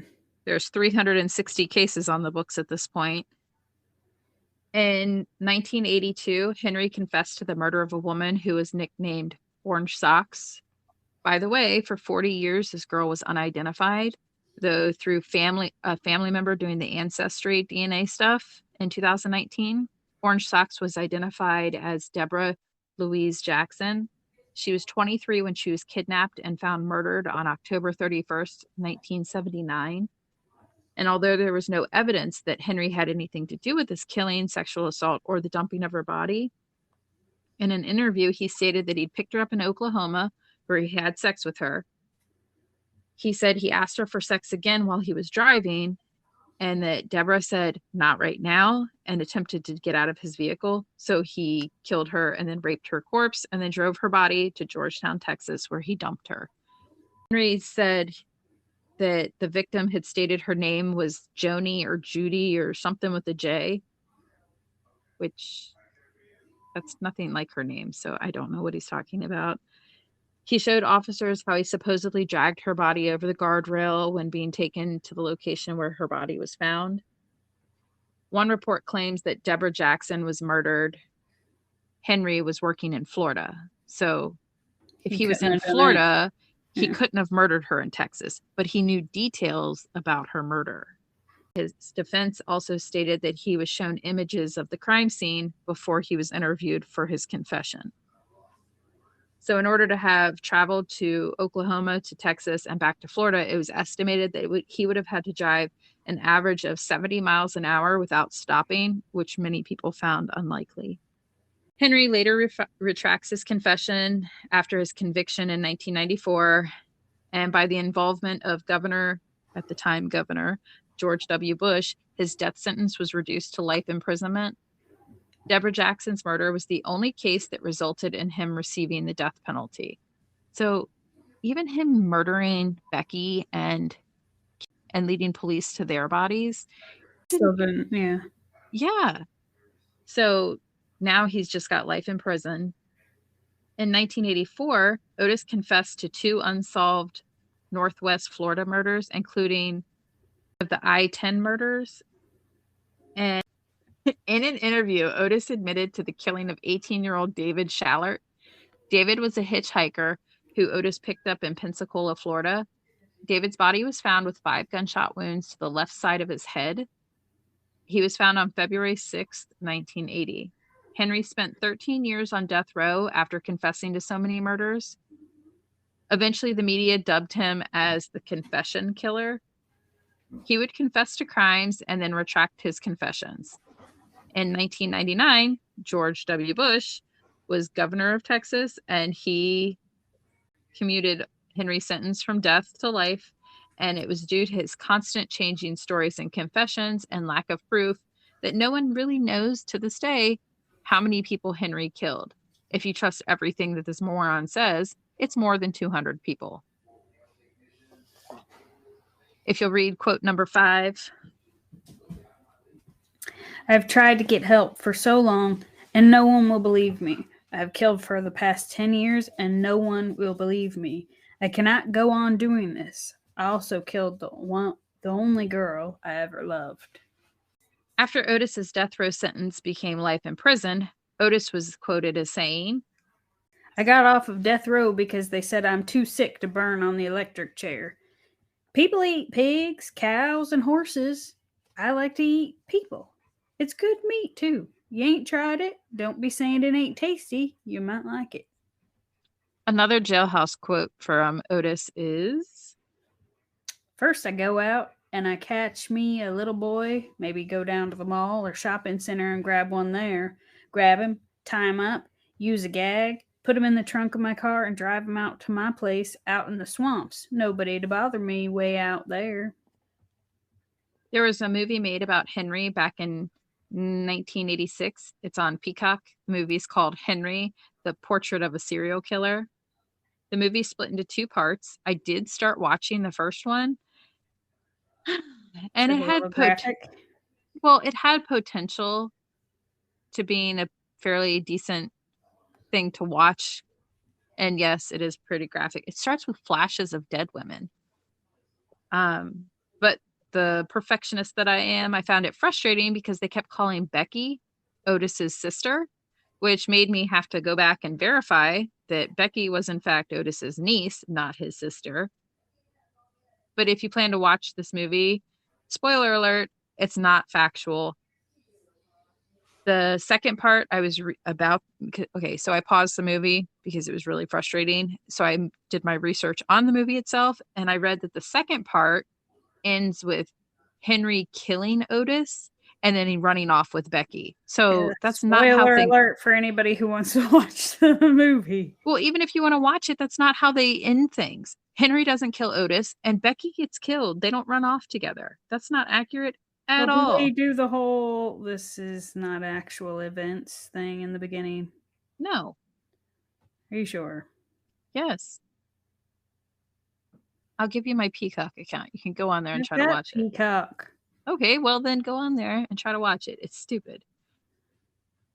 There's 360 cases on the books at this point. In 1982, Henry confessed to the murder of a woman who was nicknamed Orange Socks. By the way, for 40 years, this girl was unidentified, though through a family member doing the ancestry DNA stuff in 2019, Orange Socks was identified as Deborah Louise Jackson. She was 23 when she was kidnapped and found murdered on October 31st, 1979. And although there was no evidence that Henry had anything to do with this killing, sexual assault, or the dumping of her body, in an interview, he stated that he'd picked her up in Oklahoma where he had sex with her. He said he asked her for sex again while he was driving, and that Deborah said, not right now, and attempted to get out of his vehicle. So he killed her and then raped her corpse and then drove her body to Georgetown, Texas, where he dumped her. Henry said that the victim had stated her name was Joni or Judy or something with a J, which that's nothing like her name. So I don't know what he's talking about. He showed officers how he supposedly dragged her body over the guardrail when being taken to the location where her body was found. One report claims that Deborah Jackson was murdered. Henry was working in Florida. So if he was in Florida, he couldn't have murdered her in Texas, but he knew details about her murder. His defense also stated that he was shown images of the crime scene before he was interviewed for his confession. So in order to have traveled to Oklahoma, to Texas, and back to Florida, it was estimated that he would have had to drive an average of 70 miles an hour without stopping, which many people found unlikely. Henry later retracts his confession after his conviction in 1994, and by the involvement of Governor George W. Bush, his death sentence was reduced to life imprisonment. Deborah Jackson's murder was the only case that resulted in him receiving the death penalty. So even him murdering Becky and leading police to their bodies. Yeah. So now he's just got life in prison. In 1984, Ottis confessed to 2 unsolved Northwest Florida murders, including the I-10 murders. And in an interview, Ottis admitted to the killing of 18-year-old David Shallert. David was a hitchhiker who Ottis picked up in Pensacola, Florida. David's body was found with 5 gunshot wounds to the left side of his head. He was found on February 6, 1980. Henry spent 13 years on death row after confessing to so many murders. Eventually, the media dubbed him as the confession killer. He would confess to crimes and then retract his confessions. In 1999, George W. Bush was governor of Texas, and he commuted Henry's sentence from death to life, and it was due to his constant changing stories and confessions and lack of proof that no one really knows to this day how many people Henry killed. If you trust everything that this moron says, it's more than 200 people. If you'll read quote number 5. I've tried to get help for so long, and no one will believe me. I have killed for the past 10 years, and no one will believe me. I cannot go on doing this. I also killed the only girl I ever loved. After Ottis's death row sentence became life in prison, Ottis was quoted as saying, I got off of death row because they said I'm too sick to burn on the electric chair. People eat pigs, cows, and horses. I like to eat people. It's good meat, too. You ain't tried it? Don't be saying it ain't tasty. You might like it. Another jailhouse quote from Ottis is, first I go out and I catch me a little boy, maybe go down to the mall or shopping center and grab one there. Grab him, tie him up, use a gag, put him in the trunk of my car and drive him out to my place out in the swamps. Nobody to bother me way out there. There was a movie made about Henry back in 1986. It's on Peacock. The movie's called Henry, the Portrait of a Serial Killer. The movie split into 2 parts. I did start watching the first one, and it had it had potential to being a fairly decent thing to watch. And yes, it is pretty graphic. It starts with flashes of dead women. But the perfectionist that I am, I found it frustrating because they kept calling Becky Ottis's sister, which made me have to go back and verify that Becky was in fact Ottis's niece, not his sister. But if you plan to watch this movie, spoiler alert, it's not factual. The second part I was so I paused the movie because it was really frustrating. So I did my research on the movie itself, and I read that the second part ends with Henry killing Ottis and then he running off with Becky. So that's not how spoiler alert for anybody who wants to watch the movie. Well, even if you want to watch it, that's not how they end things. Henry doesn't kill Ottis and Becky gets killed. They don't run off together. That's not accurate at all. They do the whole this is not actual events thing in the beginning. No. Are you sure? Yes. I'll give you my Peacock account. You can go on there and try to watch it. Peacock. Okay, well then go on there and try to watch it. It's stupid.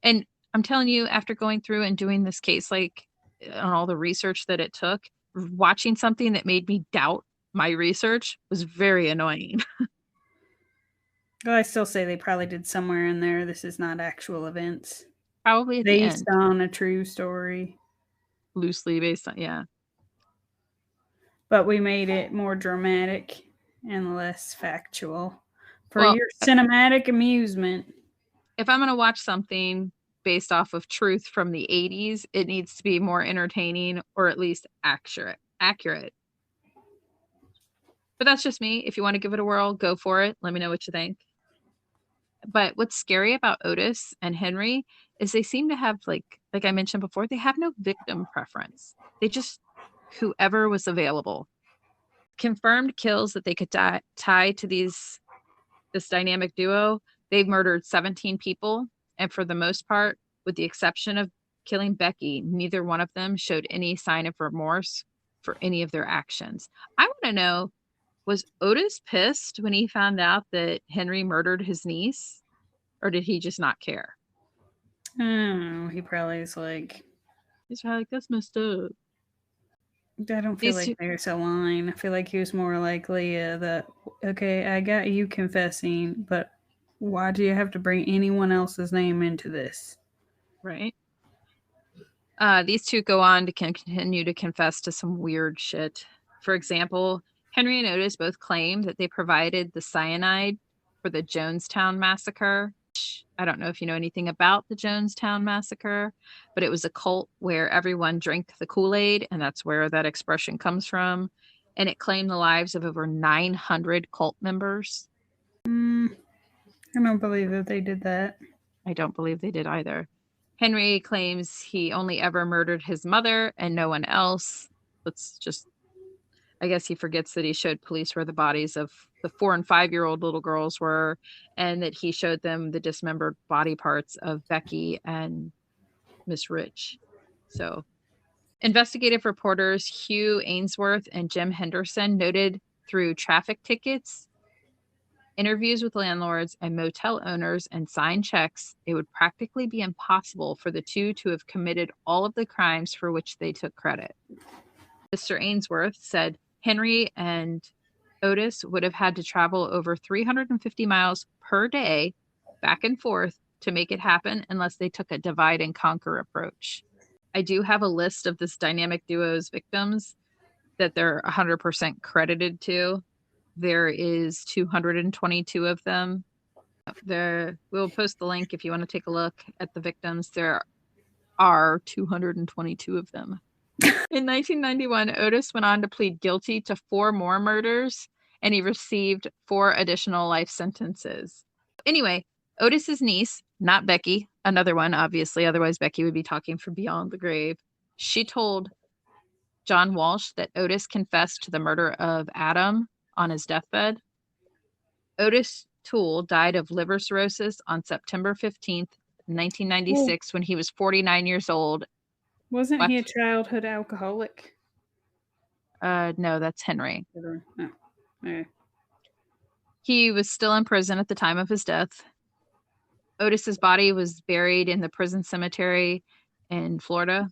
And I'm telling you, after going through and doing this case, like on all the research that it took, watching something that made me doubt my research was very annoying. Well, I still say they probably did somewhere in there. This is not actual events. Probably at based the end. on a true story. Loosely based on, yeah. But we made it more dramatic and less factual. for your cinematic amusement. If I'm going to watch something based off of truth from the 80s, it needs to be more entertaining or at least accurate. But that's just me. If you want to give it a whirl, go for it. Let me know what you think. But what's scary about Ottis and Henry is they seem to have, like I mentioned before, they have no victim preference. They just, whoever was available. Confirmed kills that they could tie to this dynamic duo, they've murdered 17 people. And for the most part, with the exception of killing Becky, neither one of them showed any sign of remorse for any of their actions. I want to know, was Ottis pissed when he found out that Henry murdered his niece? Or did he just not care? I don't know. He probably is like... He's probably like, that's messed up. I don't feel like there's a line. I feel like he was more like Leah that, okay, I got you confessing, but why do you have to bring anyone else's name into this? Right. These two go on to continue to confess to some weird shit. For example, Henry and Ottis both claim that they provided the cyanide for the Jonestown massacre. I don't know if you know anything about the Jonestown massacre, but it was a cult where everyone drank the Kool-Aid, and that's where that expression comes from. And it claimed the lives of over 900 cult members. I don't believe that they did that. I don't believe they did either. Henry claims he only ever murdered his mother and no one else. I guess he forgets that he showed police where the bodies of the 4- and 5-year-old little girls were, and that he showed them the dismembered body parts of Becky and Miss Rich. So, investigative reporters Hugh Ainsworth and Jim Henderson noted through traffic tickets, interviews with landlords and motel owners, and signed checks, it would practically be impossible for the two to have committed all of the crimes for which they took credit. Mr. Ainsworth said Henry and Ottis would have had to travel over 350 miles per day back and forth to make it happen unless they took a divide and conquer approach. I do have a list of this dynamic duo's victims that they're 100% credited to. There is 222 of them. We'll post the link if you want to take a look at the victims. There are 222 of them. In 1991, Ottis went on to plead guilty to 4 more murders, and he received 4 additional life sentences. Anyway, Ottis's niece, not Becky, another one, obviously, otherwise Becky would be talking from beyond the grave. She told John Walsh that Ottis confessed to the murder of Adam on his deathbed. Ottis Toole died of liver cirrhosis on September 15th, 1996, when he was 49 years old. Wasn't he a childhood alcoholic? No, that's Henry. Oh. Okay. He was still in prison at the time of his death. Ottis's body was buried in the prison cemetery in Florida.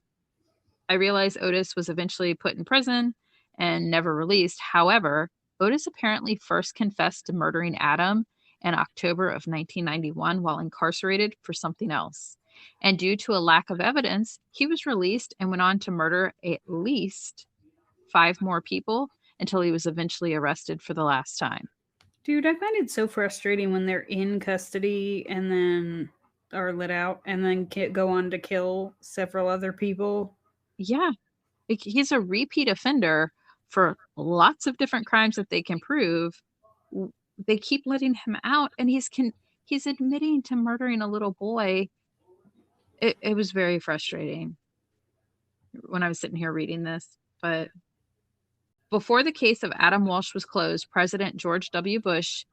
I realize Ottis was eventually put in prison and never released. However, Ottis apparently first confessed to murdering Adam in October of 1991 while incarcerated for something else. And due to a lack of evidence, he was released and went on to murder at least 5 more people until he was eventually arrested for the last time. Dude, I find it so frustrating when they're in custody and then are let out and then go on to kill several other people. Yeah. He's a repeat offender for lots of different crimes that they can prove. They keep letting him out, and he's admitting to murdering a little boy. It was very frustrating when I was sitting here reading this. But before the case of Adam Walsh was closed, President George W. Bush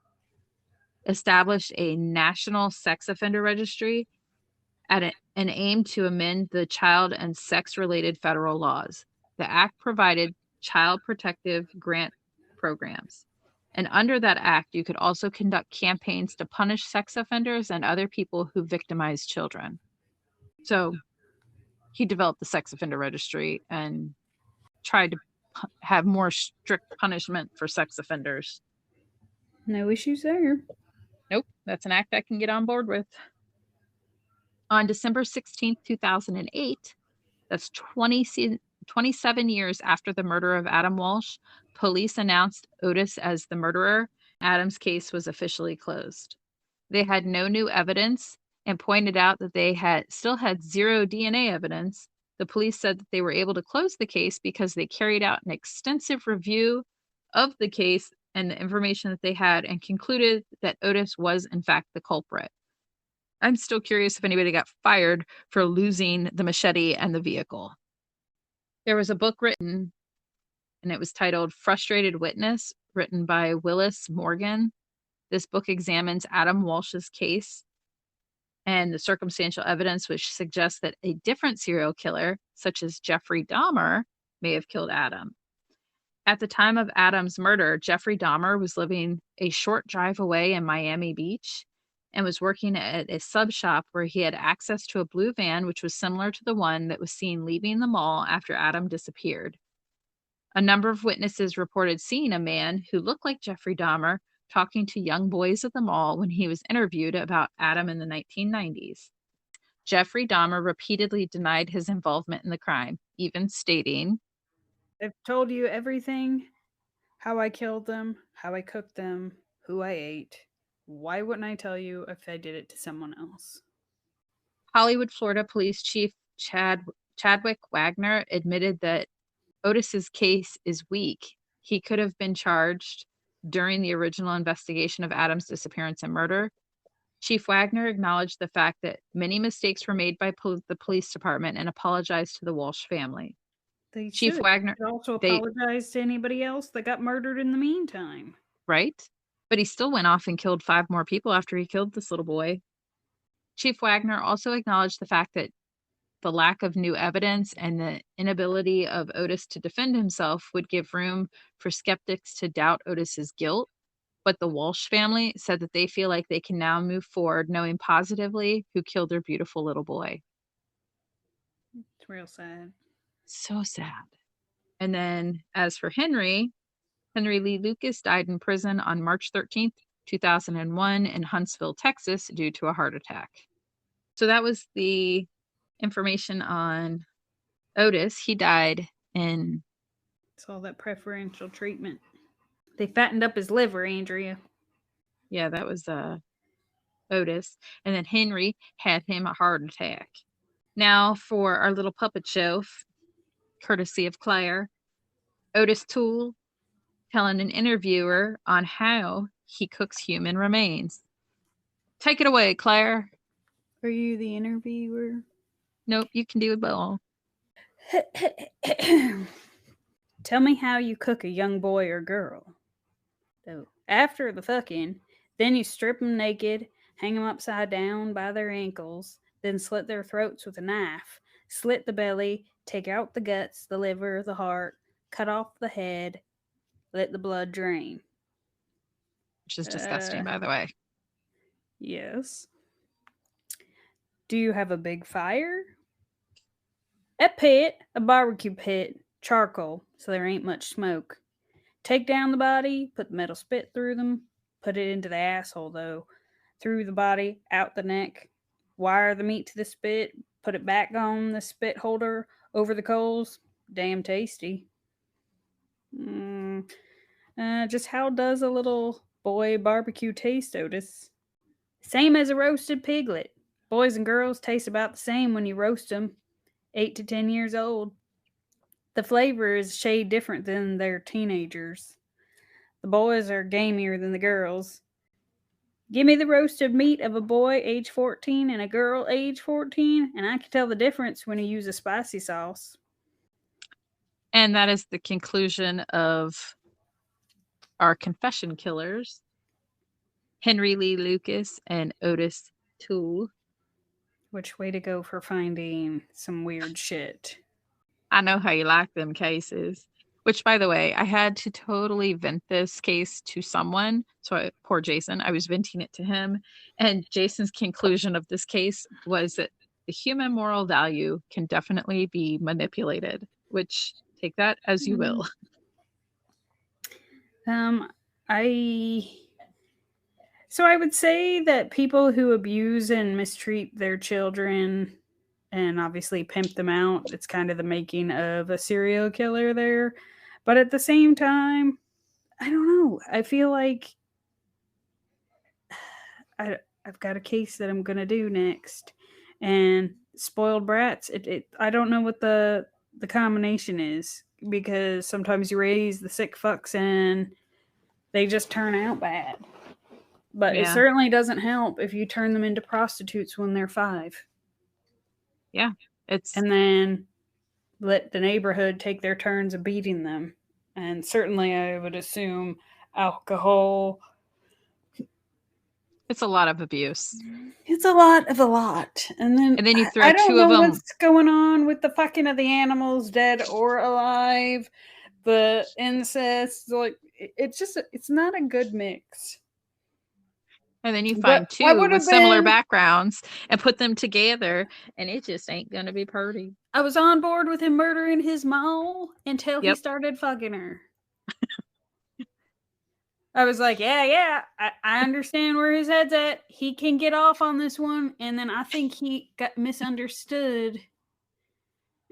established a national sex offender registry at an aim to amend the child and sex-related federal laws. The act provided child protective grant programs. And under that act, you could also conduct campaigns to punish sex offenders and other people who victimize children. So he developed the sex offender registry and tried to have more strict punishment for sex offenders. No issues there. Nope, that's an act I can get on board with. On December 16th, 2008, that's 27 years after the murder of Adam Walsh, police announced Ottis as the murderer, Adams' case was officially closed. They had no new evidence and pointed out that they still had zero DNA evidence. The police said that they were able to close the case because they carried out an extensive review of the case and the information that they had and concluded that Ottis was, in fact, the culprit. I'm still curious if anybody got fired for losing the machete and the vehicle. There was a book written, and it was titled Frustrated Witness, written by Willis Morgan. This book examines Adam Walsh's case and the circumstantial evidence which suggests that a different serial killer, such as Jeffrey Dahmer, may have killed Adam. At the time of Adam's murder, Jeffrey Dahmer was living a short drive away in Miami Beach and was working at a sub shop where he had access to a blue van, which was similar to the one that was seen leaving the mall after Adam disappeared. A number of witnesses reported seeing a man who looked like Jeffrey Dahmer talking to young boys at the mall when he was interviewed about Adam in the 1990s. Jeffrey Dahmer repeatedly denied his involvement in the crime, even stating, "I've told you everything, how I killed them, how I cooked them, who I ate. Why wouldn't I tell you if I did it to someone else?" Hollywood, Florida Police Chief Chadwick Wagner admitted that Ottis's case is weak. He could have been charged during the original investigation of Adam's disappearance and murder. Chief Wagner acknowledged the fact that many mistakes were made by the police department and apologized to the Walsh family. They Chief should. Wagner They also apologize to anybody else that got murdered in the meantime. Right? But he still went off and killed 5 more people after he killed this little boy. Chief Wagner also acknowledged the fact that the lack of new evidence and the inability of Ottis to defend himself would give room for skeptics to doubt Ottis's guilt. But the Walsh family said that they feel like they can now move forward knowing positively who killed their beautiful little boy. It's real sad. So sad. And then as for Henry Lee Lucas died in prison on March 13th, 2001 in Huntsville, Texas, due to a heart attack. So that was the information on Ottis. He died in... It's all that preferential treatment. They fattened up his liver, Andrea. Yeah, that was Ottis. And then Henry had him a heart attack. Now for our little puppet show, courtesy of Claire, Otis Toole telling an interviewer on how he cooks human remains. Take it away, Claire. Are you the interviewer? Nope, you can do it all. Tell me how you cook a young boy or girl. So after the fucking, then you strip them naked, hang them upside down by their ankles, then slit their throats with a knife, slit the belly, take out the guts, the liver, the heart, cut off the head, let the blood drain. Which is disgusting, by the way. Yes. Do you have a big fire? A pit, a barbecue pit, charcoal, so there ain't much smoke. Take down the body, put the metal spit through them, put it into the asshole, though, through the body, out the neck, wire the meat to the spit, put it back on the spit holder, over the coals. Damn tasty. Just how does a little boy barbecue taste, Ottis? Same as a roasted piglet. Boys and girls taste about the same when you roast them. 8 to 10 years old. The flavor is a shade different than their teenagers. The boys are gamier than the girls. Give me the roasted meat of a boy age 14 and a girl age 14, and I can tell the difference when you use a spicy sauce. And that is the conclusion of our confession killers, Henry Lee Lucas and Ottis Toole. Which way to go for finding some weird shit. I know how you like them cases. Which, by the way, I had to totally vent this case to someone. So poor Jason, I was venting it to him. And Jason's conclusion of this case was that the human moral value can definitely be manipulated, which take that as you will. I would say that people who abuse and mistreat their children and obviously pimp them out, it's kind of the making of a serial killer there. But at the same time, I don't know. I feel like I've got a case that I'm going to do next. And spoiled brats, I don't know what the combination is, because sometimes you raise the sick fucks and they just turn out bad. But it certainly doesn't help if you turn them into prostitutes when they're 5. Yeah. And then let the neighborhood take their turns of beating them. And certainly I would assume alcohol. It's a lot of abuse. It's a lot of a lot. And then you throw I don't 2 know of them. What's going on with the fucking of the animals, dead or alive, the incest. Like, it's not a good mix. And then you find 2 with similar backgrounds and put them together, and it just ain't gonna be pretty. I was on board with him murdering his mom until he started fucking her. I was like, yeah, I understand where his head's at. He can get off on this one. And then I think he got misunderstood.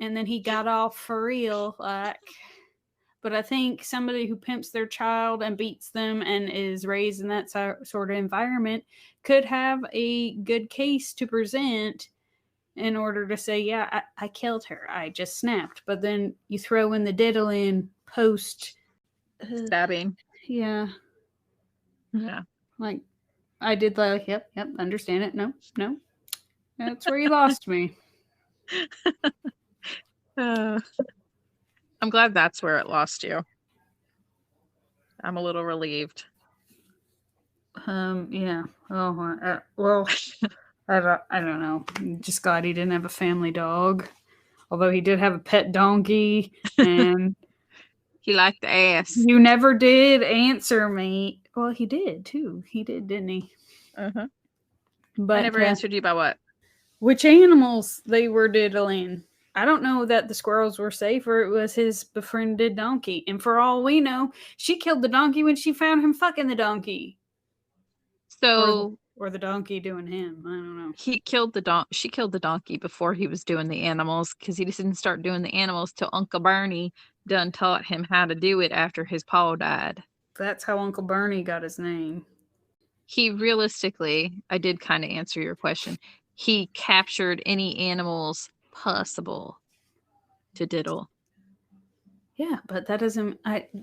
And then he got off for real. But I think somebody who pimps their child and beats them and is raised in that sort of environment could have a good case to present in order to say, yeah, I killed her. I just snapped. But then you throw in the diddling post stabbing. Yeah. Yeah. Like, I did like, yep, understand it. No. That's where you lost me. I'm glad that's where it lost you. I'm a little relieved. Yeah. Oh, well, I don't know. I'm just glad he didn't have a family dog. Although he did have a pet donkey, and he liked the ass. You never did answer me. Well, he did too. He did, didn't he? Uh-huh. But I never answered you about what? Which animals they were diddling. I don't know that the squirrels were safe, or it was his befriended donkey. And for all we know, she killed the donkey when she found him fucking the donkey. So, or the donkey doing him. I don't know. She killed the donkey before he was doing the animals, because he didn't start doing the animals till Uncle Bernie done taught him how to do it after his pa died. That's how Uncle Bernie got his name. He realistically, I did kind of answer your question. He captured any animals possible to diddle. Yeah, but that doesn't.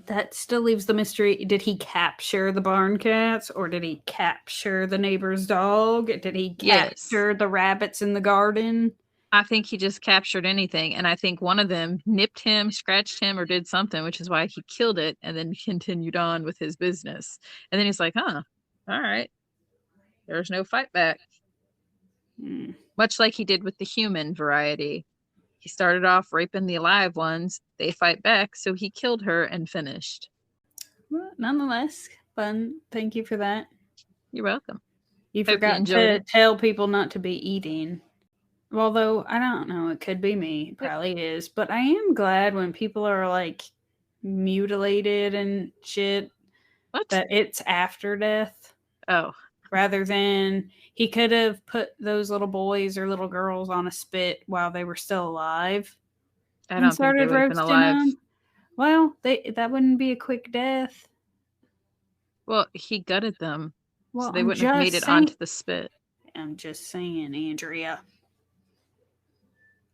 That still leaves the mystery. Did he capture the barn cats, or did he capture the neighbor's dog? Did he capture the rabbits in the garden? I think he just captured anything, and I think one of them nipped him, scratched him, or did something, which is why he killed it and then continued on with his business. And then he's like, all right, there's no fight back. Much like he did with the human variety. He started off raping the alive ones. They fight back, so he killed her and finished. Well, nonetheless, fun. Thank you for that. You're welcome. You forgot to tell people not to be eating. Although, I don't know. It could be me. It probably is. But I am glad when people are, like, mutilated and shit. What? That it's after death. Oh. Rather than he could have put those little boys or little girls on a spit while they were still alive. I don't think they would have been alive. Them. Well, that wouldn't be a quick death. Well, he gutted them. Well, so they wouldn't have made it onto the spit. I'm just saying, Andrea.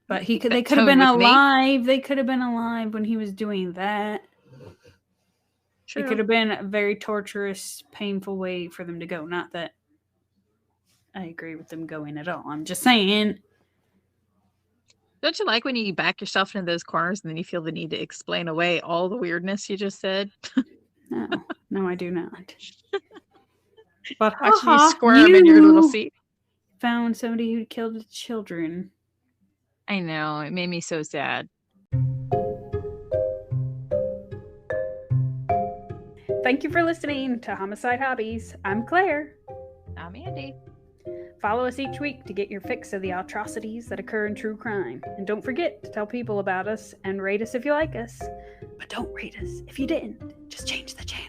But they could have been alive. They could have been alive when he was doing that. True. It could have been a very torturous, painful way for them to go. Not that I agree with them going at all. I'm just saying. Don't you like when you back yourself into those corners and then you feel the need to explain away all the weirdness you just said? No, I do not. But watching you squirm in your little seat. Found somebody who killed the children. I know. It made me so sad. Thank you for listening to Homicide Hobbies. I'm Claire. I'm Andy. Follow us each week to get your fix of the atrocities that occur in true crime. And don't forget to tell people about us and rate us if you like us. But don't rate us if you didn't. Just change the channel.